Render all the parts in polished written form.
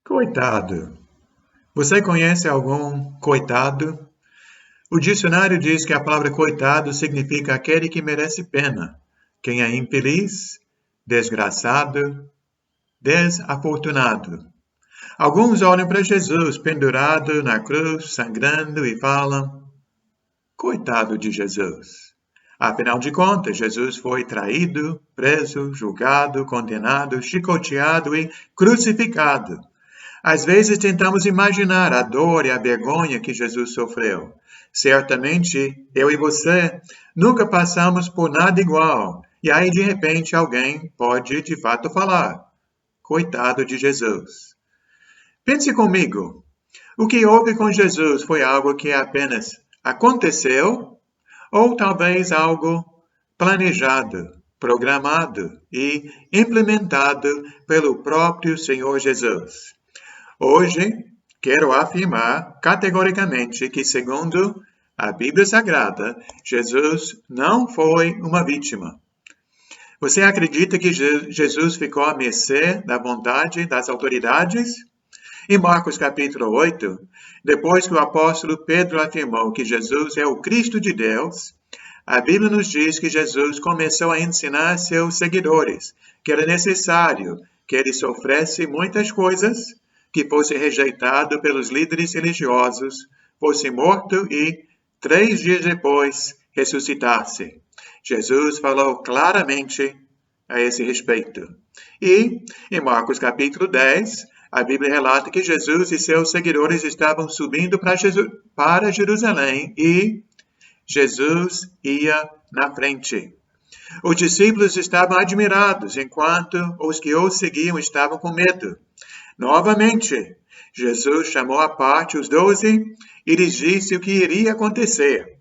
Coitado. Você conhece algum coitado? O dicionário diz que a palavra coitado significa aquele que merece pena, quem é infeliz, desgraçado, desafortunado. Alguns olham para Jesus pendurado na cruz, sangrando, e falam: coitado de Jesus. Afinal de contas, Jesus foi traído, preso, julgado, condenado, chicoteado e crucificado. Às vezes tentamos imaginar a dor e a vergonha que Jesus sofreu. Certamente, eu e você nunca passamos por nada igual. E aí, de repente, alguém pode de fato falar: coitado de Jesus. Pense comigo. O que houve com Jesus foi algo que apenas aconteceu ou talvez algo planejado, programado e implementado pelo próprio Senhor Jesus. Hoje, quero afirmar categoricamente que, segundo a Bíblia Sagrada, Jesus não foi uma vítima. Você acredita que Jesus ficou à mercê da vontade das autoridades? Em Marcos capítulo 8, depois que o apóstolo Pedro afirmou que Jesus é o Cristo de Deus, a Bíblia nos diz que Jesus começou a ensinar seus seguidores que era necessário que ele sofresse muitas coisas, que fosse rejeitado pelos líderes religiosos, fosse morto e, 3 dias depois, ressuscitasse. Jesus falou claramente a esse respeito. E, em Marcos capítulo 10, a Bíblia relata que Jesus e seus seguidores estavam subindo para Jerusalém e Jesus ia na frente. Os discípulos estavam admirados, enquanto os que o seguiam estavam com medo. Novamente, Jesus chamou à parte os 12 e lhes disse o que iria acontecer.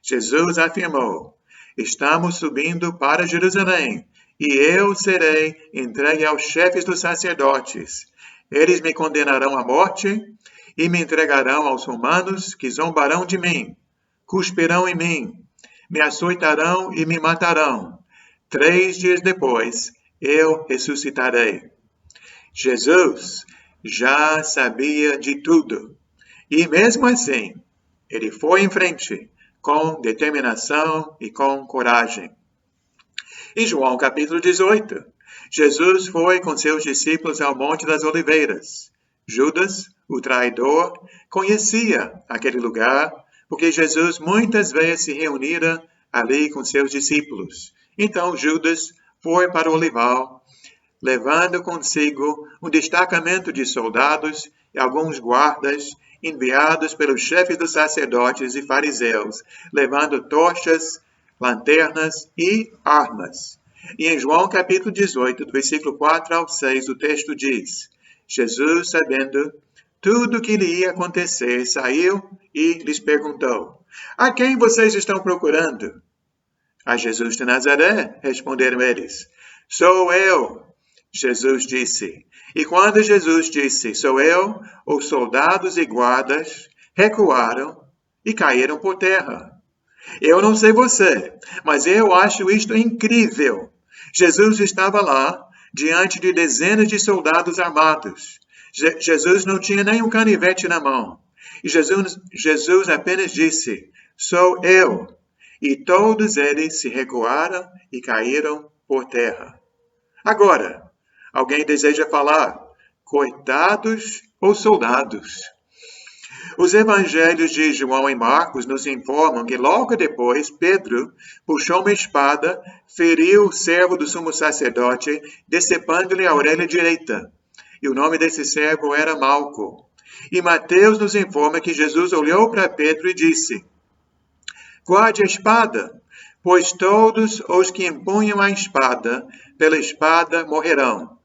Jesus afirmou: estamos subindo para Jerusalém, e eu serei entregue aos chefes dos sacerdotes. Eles me condenarão à morte e me entregarão aos romanos, que zombarão de mim, cuspirão em mim, me açoitarão e me matarão. 3 dias depois, eu ressuscitarei. Jesus já sabia de tudo. E mesmo assim, ele foi em frente, com determinação e com coragem. Em João capítulo 18, Jesus foi com seus discípulos ao Monte das Oliveiras. Judas, o traidor, conhecia aquele lugar, porque Jesus muitas vezes se reunira ali com seus discípulos. Então Judas foi para o olival, levando consigo um destacamento de soldados e alguns guardas enviados pelos chefes dos sacerdotes e fariseus, levando tochas, lanternas e armas. E em João capítulo 18, do versículo 4 ao 6, o texto diz: Jesus, sabendo tudo o que lhe ia acontecer, saiu e lhes perguntou: a quem vocês estão procurando? A Jesus de Nazaré, responderam eles. Sou eu, Jesus disse. E quando Jesus disse, sou eu, os soldados e guardas recuaram e caíram por terra. Eu não sei você, mas eu acho isto incrível. Jesus estava lá, diante de dezenas de soldados armados. Jesus não tinha nenhum canivete na mão. E Jesus apenas disse, sou eu. E todos eles se recuaram e caíram por terra. Agora, alguém deseja falar, coitados ou soldados? Os evangelhos de João e Marcos nos informam que logo depois Pedro puxou uma espada, feriu o servo do sumo sacerdote, decepando-lhe a orelha direita. E o nome desse servo era Malco. E Mateus nos informa que Jesus olhou para Pedro e disse, guarde a espada, pois todos os que empunham a espada, pela espada morrerão.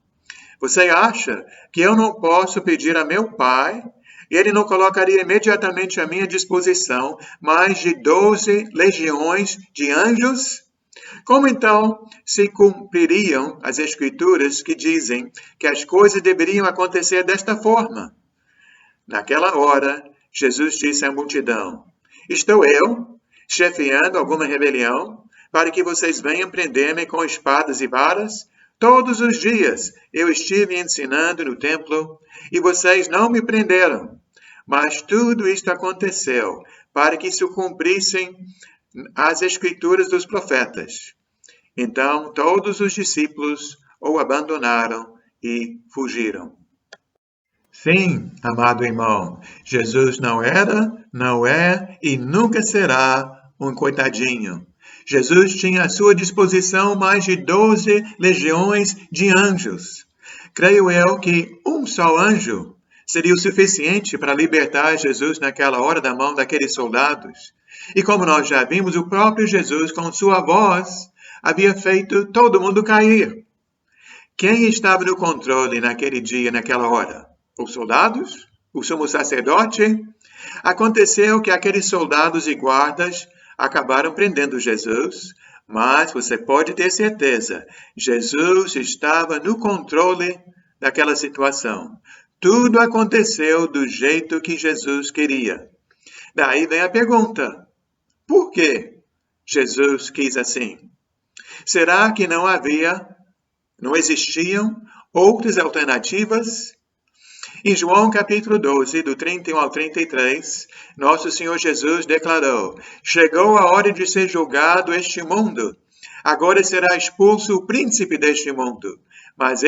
Você acha que eu não posso pedir a meu pai, e ele não colocaria imediatamente à minha disposição mais de 12 legiões de anjos? Como então se cumpririam as escrituras que dizem que as coisas deveriam acontecer desta forma? Naquela hora, Jesus disse à multidão, estou eu chefiando alguma rebelião para que vocês venham prender-me com espadas e varas? Todos os dias eu estive ensinando no templo e vocês não me prenderam. Mas tudo isto aconteceu para que se cumprissem as escrituras dos profetas. Então todos os discípulos o abandonaram e fugiram. Sim, amado irmão, Jesus não era, não é e nunca será um coitadinho. Jesus tinha à sua disposição mais de 12 legiões de anjos. Creio eu que um só anjo seria o suficiente para libertar Jesus naquela hora da mão daqueles soldados. E como nós já vimos, o próprio Jesus, com sua voz, havia feito todo mundo cair. Quem estava no controle naquele dia, naquela hora? Os soldados? O sumo sacerdote? Aconteceu que aqueles soldados e guardas acabaram prendendo Jesus, mas você pode ter certeza, Jesus estava no controle daquela situação. Tudo aconteceu do jeito que Jesus queria. Daí vem a pergunta: por que Jesus quis assim? Será que não existiam outras alternativas? Em João capítulo 12, do 31 ao 33, nosso Senhor Jesus declarou: chegou a hora de ser julgado este mundo. Agora será expulso o príncipe deste mundo. Mas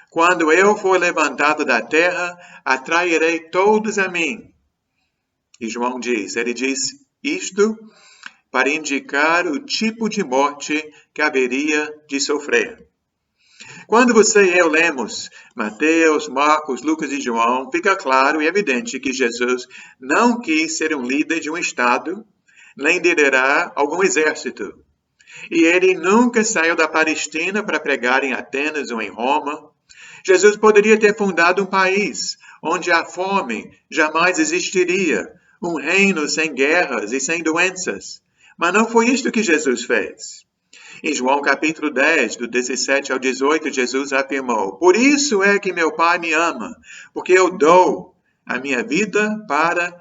quando eu for levantado da terra, atrairei todos a mim. E João ele diz isto para indicar o tipo de morte que haveria de sofrer. Quando você e eu lemos Mateus, Marcos, Lucas e João, fica claro e evidente que Jesus não quis ser um líder de um estado, nem liderar algum exército. E ele nunca saiu da Palestina para pregar em Atenas ou em Roma. Jesus poderia ter fundado um país onde a fome jamais existiria, um reino sem guerras e sem doenças. Mas não foi isto que Jesus fez. Em João capítulo 10, do 17 ao 18, Jesus afirmou: por isso é que meu Pai me ama, porque eu dou a minha vida para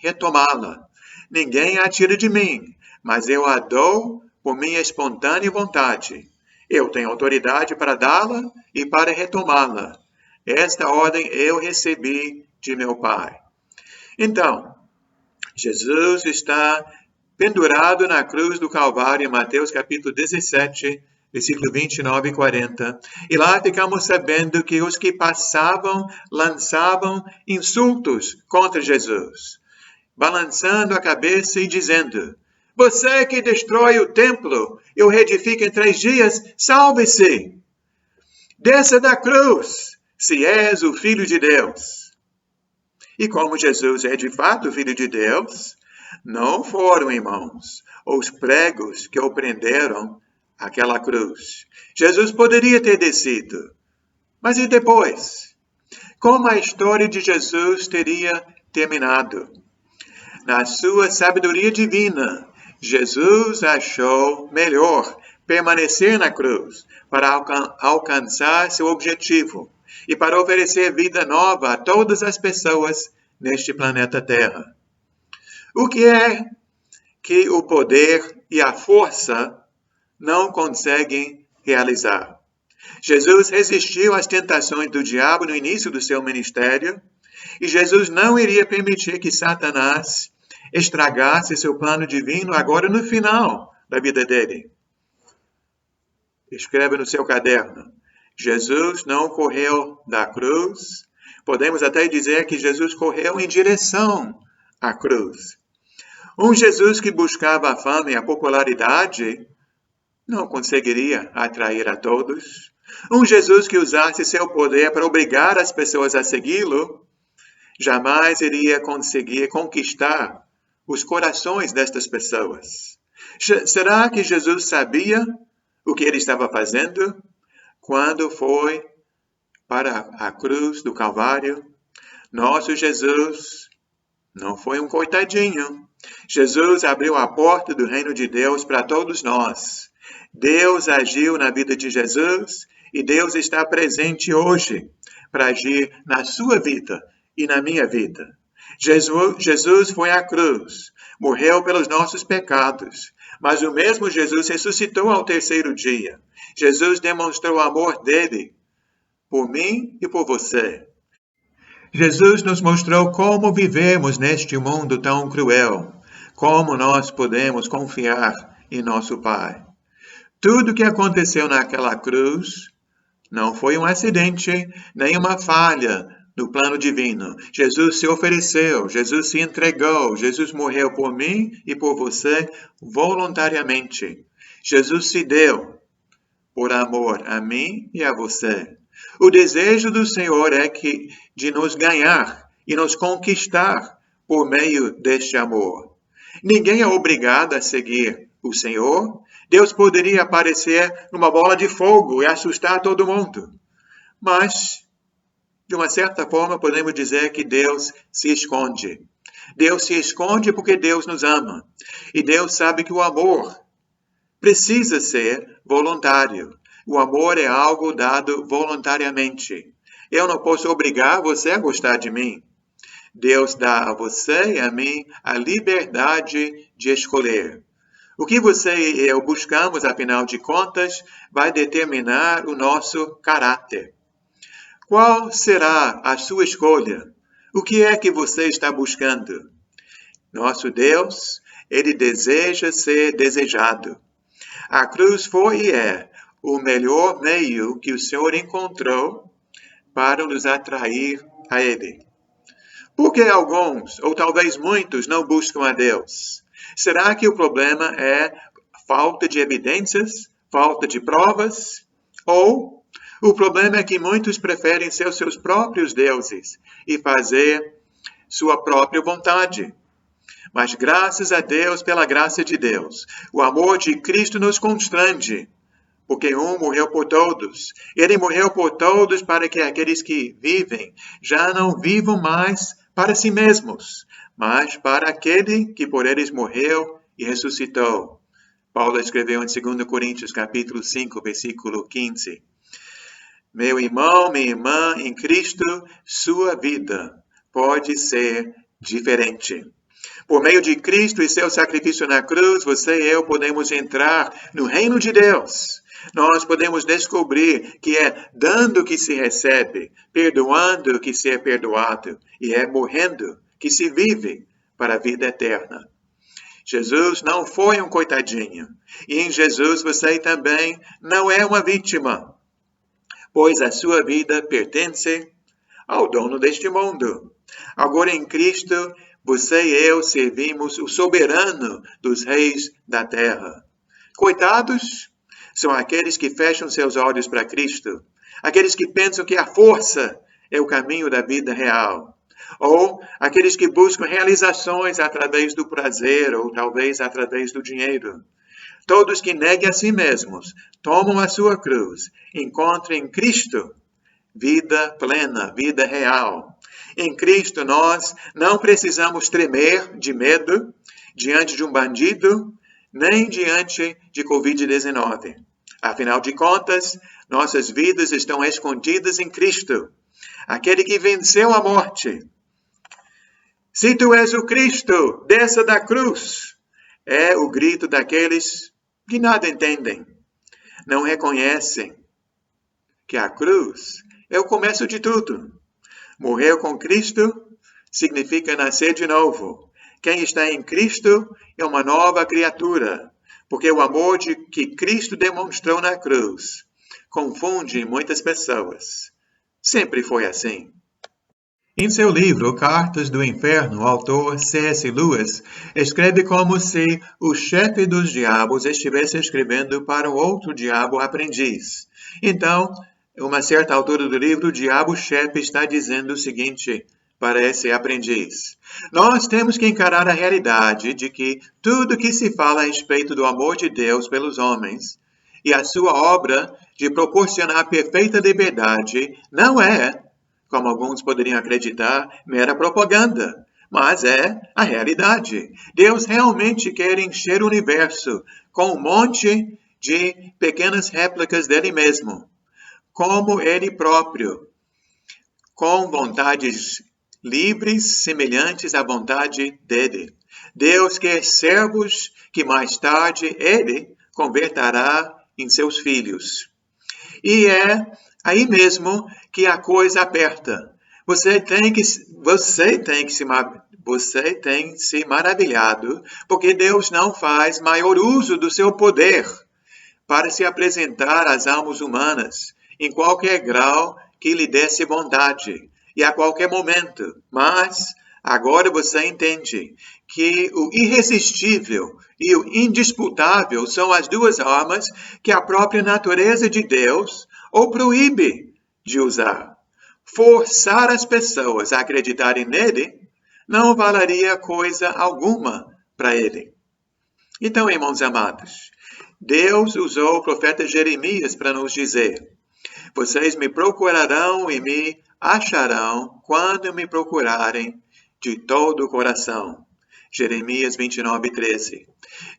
retomá-la. Ninguém a tira de mim, mas eu a dou por minha espontânea vontade. Eu tenho autoridade para dá-la e para retomá-la. Esta ordem eu recebi de meu Pai. Então, Jesus está pendurado na cruz do Calvário, em Mateus capítulo 17, versículo 29 e 40. E lá ficamos sabendo que os que passavam lançavam insultos contra Jesus, balançando a cabeça e dizendo: você que destrói o templo e o reedifica em 3 dias, salve-se! Desça da cruz, se és o Filho de Deus. E como Jesus é de fato o Filho de Deus, não foram, irmãos, os pregos que o prenderam àquela cruz. Jesus poderia ter descido. Mas e depois? Como a história de Jesus teria terminado? Na sua sabedoria divina, Jesus achou melhor permanecer na cruz para alcançar seu objetivo e para oferecer vida nova a todas as pessoas neste planeta Terra. O que é que o poder e a força não conseguem realizar? Jesus resistiu às tentações do diabo no início do seu ministério e Jesus não iria permitir que Satanás estragasse seu plano divino agora no final da vida dele. Escreva no seu caderno: Jesus não correu da cruz. Podemos até dizer que Jesus correu em direção à cruz. Um Jesus que buscava a fama e a popularidade não conseguiria atrair a todos. Um Jesus que usasse seu poder para obrigar as pessoas a segui-lo jamais iria conseguir conquistar os corações destas pessoas. Será que Jesus sabia o que ele estava fazendo quando foi para a cruz do Calvário? Nosso Jesus não foi um coitadinho. Jesus abriu a porta do reino de Deus para todos nós. Deus agiu na vida de Jesus e Deus está presente hoje para agir na sua vida e na minha vida. Jesus foi à cruz, morreu pelos nossos pecados, Mas o mesmo Jesus ressuscitou ao terceiro dia. Jesus demonstrou o amor dele por mim e por você. Jesus nos mostrou como vivemos neste mundo tão cruel, como nós podemos confiar em nosso Pai. Tudo que aconteceu naquela cruz não foi um acidente, nem uma falha no plano divino. Jesus se ofereceu, Jesus se entregou, Jesus morreu por mim e por você voluntariamente. Jesus se deu por amor a mim e a você. O desejo do Senhor é de nos ganhar e nos conquistar por meio deste amor. Ninguém é obrigado a seguir o Senhor. Deus poderia aparecer numa bola de fogo e assustar todo mundo. Mas, de uma certa forma, podemos dizer que Deus se esconde. Deus se esconde porque Deus nos ama. E Deus sabe que o amor precisa ser voluntário. O amor é algo dado voluntariamente. Eu não posso obrigar você a gostar de mim. Deus dá a você e a mim a liberdade de escolher. O que você e eu buscamos, afinal de contas, vai determinar o nosso caráter. Qual será a sua escolha? O que é que você está buscando? Nosso Deus, Ele deseja ser desejado. A cruz foi e é o melhor meio que o Senhor encontrou para nos atrair a Ele. Por que alguns, ou talvez muitos, não buscam a Deus? Será que o problema é falta de evidências, falta de provas? Ou o problema é que muitos preferem ser os seus próprios deuses e fazer sua própria vontade? Mas graças a Deus, pela graça de Deus, o amor de Cristo nos constrange, porque um morreu por todos. Ele morreu por todos para que aqueles que vivem já não vivam mais para si mesmos, mas para aquele que por eles morreu e ressuscitou. Paulo escreveu em 2 Coríntios, capítulo 5, versículo 15. Meu irmão, minha irmã, em Cristo, sua vida pode ser diferente. Por meio de Cristo e seu sacrifício na cruz, você e eu podemos entrar no reino de Deus. Nós podemos descobrir que é dando que se recebe, perdoando que se é perdoado, e é morrendo que se vive para a vida eterna. Jesus não foi um coitadinho, e em Jesus você também não é uma vítima, pois a sua vida pertence ao dono deste mundo. Agora em Cristo, você e eu servimos o soberano dos reis da terra. Coitados são aqueles que fecham seus olhos para Cristo, aqueles que pensam que a força é o caminho da vida real, ou aqueles que buscam realizações através do prazer, ou talvez através do dinheiro. Todos que negam a si mesmos, tomam a sua cruz, encontram em Cristo vida plena, vida real. Em Cristo nós não precisamos tremer de medo diante de um bandido, nem diante de Covid-19. Afinal de contas, nossas vidas estão escondidas em Cristo, aquele que venceu a morte. Se tu és o Cristo, desça da cruz. É o grito daqueles que nada entendem, não reconhecem que a cruz é o começo de tudo. Morrer com Cristo significa nascer de novo. Quem está em Cristo é uma nova criatura, porque o amor que Cristo demonstrou na cruz confunde muitas pessoas. Sempre foi assim. Em seu livro Cartas do Inferno, o autor C.S. Lewis escreve como se o chefe dos diabos estivesse escrevendo para um outro diabo aprendiz. Então, a uma certa altura do livro, o diabo-chefe está dizendo o seguinte para esse aprendiz: nós temos que encarar a realidade de que tudo que se fala a respeito do amor de Deus pelos homens e a sua obra de proporcionar perfeita liberdade não é, como alguns poderiam acreditar, mera propaganda, mas é a realidade. Deus realmente quer encher o universo com um monte de pequenas réplicas dele mesmo, como ele próprio, com vontades livres, semelhantes à vontade dele. Deus quer servos que mais tarde Ele converterá em seus filhos. E é aí mesmo que a coisa aperta. Você tem se maravilhado porque Deus não faz maior uso do seu poder para se apresentar às almas humanas em qualquer grau que lhe desse vontade e a qualquer momento. Mas agora você entende que o irresistível e o indisputável são as duas armas que a própria natureza de Deus o proíbe de usar. Forçar as pessoas a acreditarem nele não valeria coisa alguma para ele. Então, irmãos amados, Deus usou o profeta Jeremias para nos dizer: vocês me procurarão e me acharão quando me procurarem de todo o coração. Jeremias 29:13.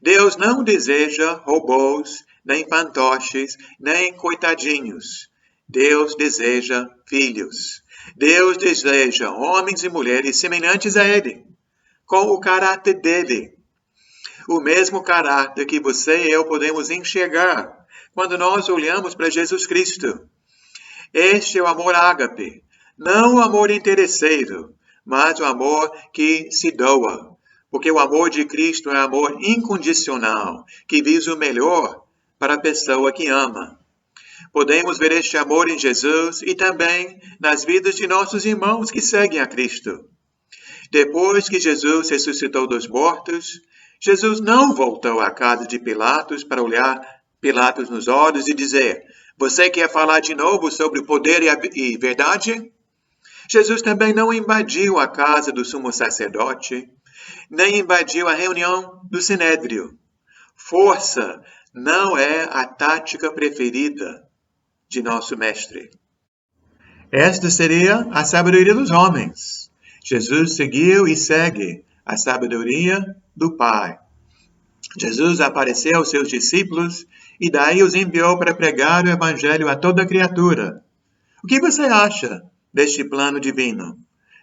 Deus não deseja robôs, nem fantoches, nem coitadinhos. Deus deseja filhos. Deus deseja homens e mulheres semelhantes a Ele, com o caráter dele. O mesmo caráter que você e eu podemos enxergar quando nós olhamos para Jesus Cristo. Este é o amor ágape, não o amor interesseiro, mas o amor que se doa. Porque o amor de Cristo é amor incondicional, que visa o melhor para a pessoa que ama. Podemos ver este amor em Jesus e também nas vidas de nossos irmãos que seguem a Cristo. Depois que Jesus ressuscitou dos mortos, Jesus não voltou à casa de Pilatos para olhar Pilatos nos olhos e dizer: você quer falar de novo sobre o poder e verdade? Jesus também não invadiu a casa do sumo sacerdote, nem invadiu a reunião do Sinédrio. Força não é a tática preferida de nosso mestre. Esta seria a sabedoria dos homens. Jesus seguiu e segue a sabedoria do Pai. Jesus apareceu aos seus discípulos e daí os enviou para pregar o evangelho a toda criatura. O que você acha deste plano divino?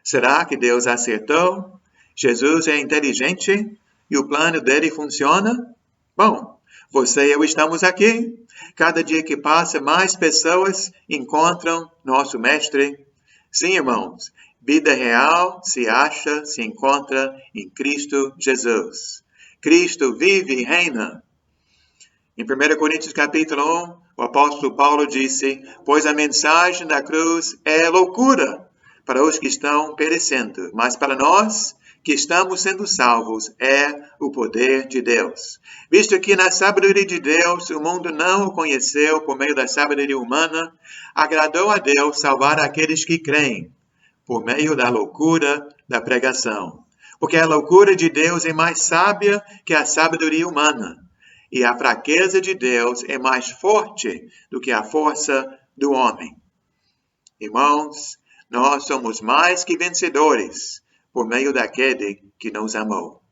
Será que Deus acertou? Jesus é inteligente e o plano dele funciona? Bom, você e eu estamos aqui. Cada dia que passa, mais pessoas encontram nosso mestre. Sim, irmãos, vida real se encontra em Cristo Jesus. Cristo vive e reina. Em 1 Coríntios capítulo 1, o apóstolo Paulo disse: pois a mensagem da cruz é loucura para os que estão perecendo, mas para nós que estamos sendo salvos é o poder de Deus. Visto que na sabedoria de Deus o mundo não o conheceu por meio da sabedoria humana, agradou a Deus salvar aqueles que creem por meio da loucura da pregação. Porque a loucura de Deus é mais sábia que a sabedoria humana, e a fraqueza de Deus é mais forte do que a força do homem. Irmãos, nós somos mais que vencedores por meio daquele que nos amou.